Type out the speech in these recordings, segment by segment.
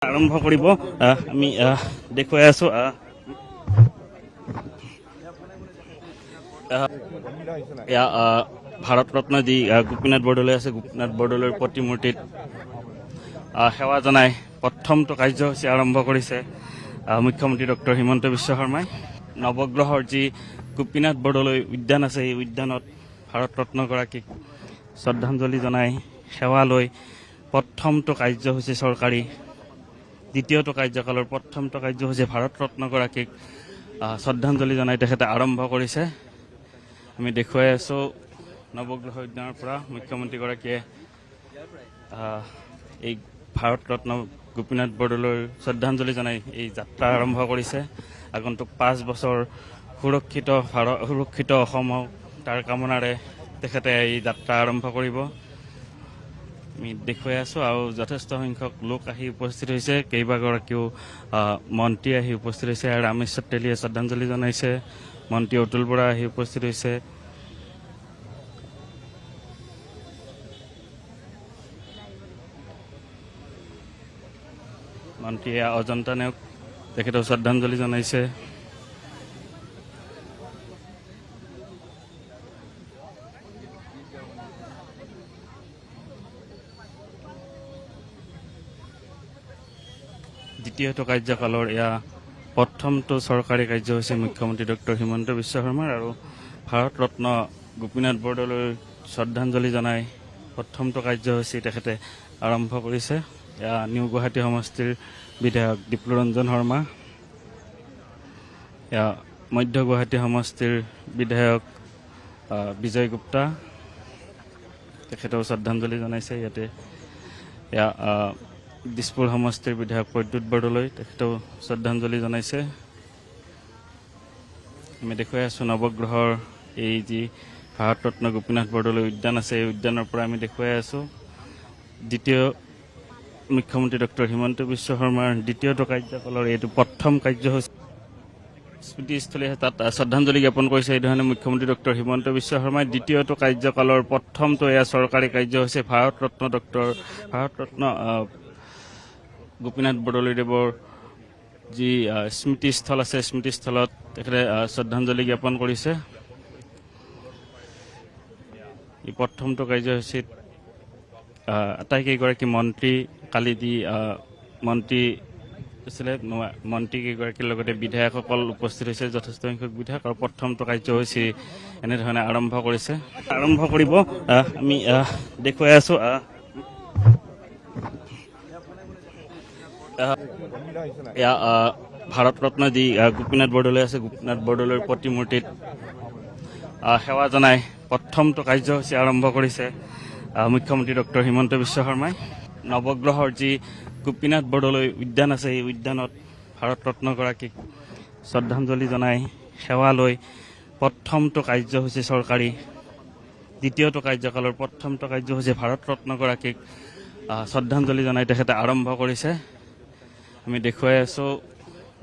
আৰম্ভ কৰিব আমি দেখুৱাই আছো ভাৰত ৰত্ন যি গোপীনাথ বৰদলৈ আছে, গোপীনাথ বৰদলৈৰ প্ৰতিমূৰ্তিত সেৱা জনাই প্ৰথমটো কাৰ্যসূচী আৰম্ভ কৰিছে মুখ্যমন্ত্ৰী ডক্টৰ হিমন্ত বিশ্ব শৰ্মাই। নৱগ্ৰহৰ যি গোপীনাথ বৰদলৈ উদ্যান আছে, এই উদ্যানত ভাৰত ৰত্নগৰাকীক শ্ৰদ্ধাঞ্জলি জনাই সেৱা লৈ প্ৰথমটো কাৰ্যসূচী চৰকাৰী দ্বিতীয়টো কাৰ্যকালৰ প্ৰথমটো কাৰ্যসূচী ভাৰত ৰত্নগৰাকীক শ্ৰদ্ধাঞ্জলি জনাই তেখেতে আৰম্ভ কৰিছে। আমি দেখুৱাই আছোঁ নৱগ্ৰহ উদ্যানৰ পৰা মুখ্যমন্ত্ৰীগৰাকীয়ে এই ভাৰত ৰত্ন গোপীনাথ বৰদলৈৰ শ্ৰদ্ধাঞ্জলি জনাই এই যাত্ৰা আৰম্ভ কৰিছে। আগন্তুক 5 বছৰ সুৰক্ষিত অসমক তাৰ কামনাৰে তেখেতে এই যাত্ৰা আৰম্ভ কৰিব। আমি দেখুৱাই আছোঁ আৰু যথেষ্ট সংখ্যক লোক আহি উপস্থিত হৈছে, কেইবাগৰাকীও মন্ত্ৰী আহি উপস্থিত হৈছে। আৰু ৰামেশ্বৰ তেলীয়ে শ্ৰদ্ধাঞ্জলি জনাইছে, মন্ত্ৰী অতুল বৰা আহি উপস্থিত হৈছে। মন্ত্ৰী অজন্তা নেওগ তেখেতেও শ্ৰদ্ধাঞ্জলি জনাইছে। দ্বিতীয়টো কাৰ্যকালৰ প্ৰথমটো চৰকাৰী কাৰ্যসূচী মুখ্যমন্ত্ৰী ডক্টৰ হিমন্ত বিশ্ব শৰ্মাৰ আৰু ভাৰত ৰত্ন গোপীনাথ বৰদলৈৰ শ্ৰদ্ধাঞ্জলি জনাই প্ৰথমটো কাৰ্যসূচী তেখেতে আৰম্ভ কৰিছে। নিউ গুৱাহাটী সমষ্টিৰ বিধায়ক ডিপ্লুৰঞ্জন শৰ্মা, মধ্য গুৱাহাটী সমষ্টিৰ বিধায়ক বিজয় গুপ্তা তেখেতেও শ্ৰদ্ধাঞ্জলি জনাইছে। ইয়াতে দিছপুৰ সমষ্টিৰ বিধায়ক প্ৰদ্যুৎ বৰদলৈ তেখেতেও শ্ৰদ্ধাঞ্জলি জনাইছে। আমি দেখুৱাই আছোঁ নৱগ্ৰহৰ এই যি ভাৰত ৰত্ন গোপীনাথ বৰদলৈ উদ্যান আছে, এই উদ্যানৰ পৰা আমি দেখুৱাই আছোঁ দ্বিতীয় মুখ্যমন্ত্ৰী ডক্টৰ হিমন্ত বিশ্ব শৰ্মাৰ দ্বিতীয়টো কাৰ্যকালৰ এইটো প্ৰথম কাৰ্যসূচী স্মৃতিস্থলী তাত শ্ৰদ্ধাঞ্জলি জ্ঞাপন কৰিছে। এই ধৰণে মুখ্যমন্ত্ৰী ডক্টৰ হিমন্ত বিশ্ব শৰ্মাই দ্বিতীয়টো কাৰ্যকালৰ প্ৰথমটো চৰকাৰী কাৰ্যসূচী ভাৰত ৰত্ন গোপীনাথ বৰদলৈদেৱৰ যি স্মৃতিস্থল আছে, স্মৃতিস্থলত তেখেতে শ্ৰদ্ধাঞ্জলি জ্ঞাপন কৰিছে। এই প্ৰথমটো কাৰ্যসূচীত আটাইকেইগৰাকী মন্ত্ৰী, কালি যি মন্ত্ৰী আছিলে, মন্ত্ৰীকেইগৰাকীৰ লগতে বিধায়কসকল উপস্থিত হৈছে, যথেষ্ট সংখ্যক বিধায়ক। আৰু প্ৰথমটো কাৰ্যসূচী এনেধৰণে আৰম্ভ কৰিছে। আৰম্ভ কৰিব আমি দেখুৱাই আছোঁ ভাৰত ৰত্ন যি গোপীনাথ বৰদলৈ আছে, গোপীনাথ বৰদলৈৰ প্ৰতিমূৰ্তিত সেৱা জনাই প্ৰথমটো কাৰ্যসূচী আৰম্ভ কৰিছে মুখ্যমন্ত্ৰী ডক্টৰ হিমন্ত বিশ্ব শৰ্মাই। নৱগ্ৰহৰ যি গোপীনাথ বৰদলৈ উদ্যান আছে, এই উদ্যানত ভাৰত ৰত্নগৰাকীক শ্ৰদ্ধাঞ্জলি জনাই সেৱা লৈ প্ৰথমটো কাৰ্যসূচী চৰকাৰী দ্বিতীয়টো কাৰ্যকালৰ প্ৰথমটো কাৰ্যসূচী ভাৰত ৰত্নগৰাকীক শ্ৰদ্ধাঞ্জলি জনাই তেখেতে আৰম্ভ কৰিছে। আমি দেখুৱাই আছোঁ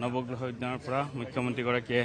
নৱগ্ৰহ উদ্যানৰ পৰা মুখ্যমন্ত্ৰীগৰাকীয়ে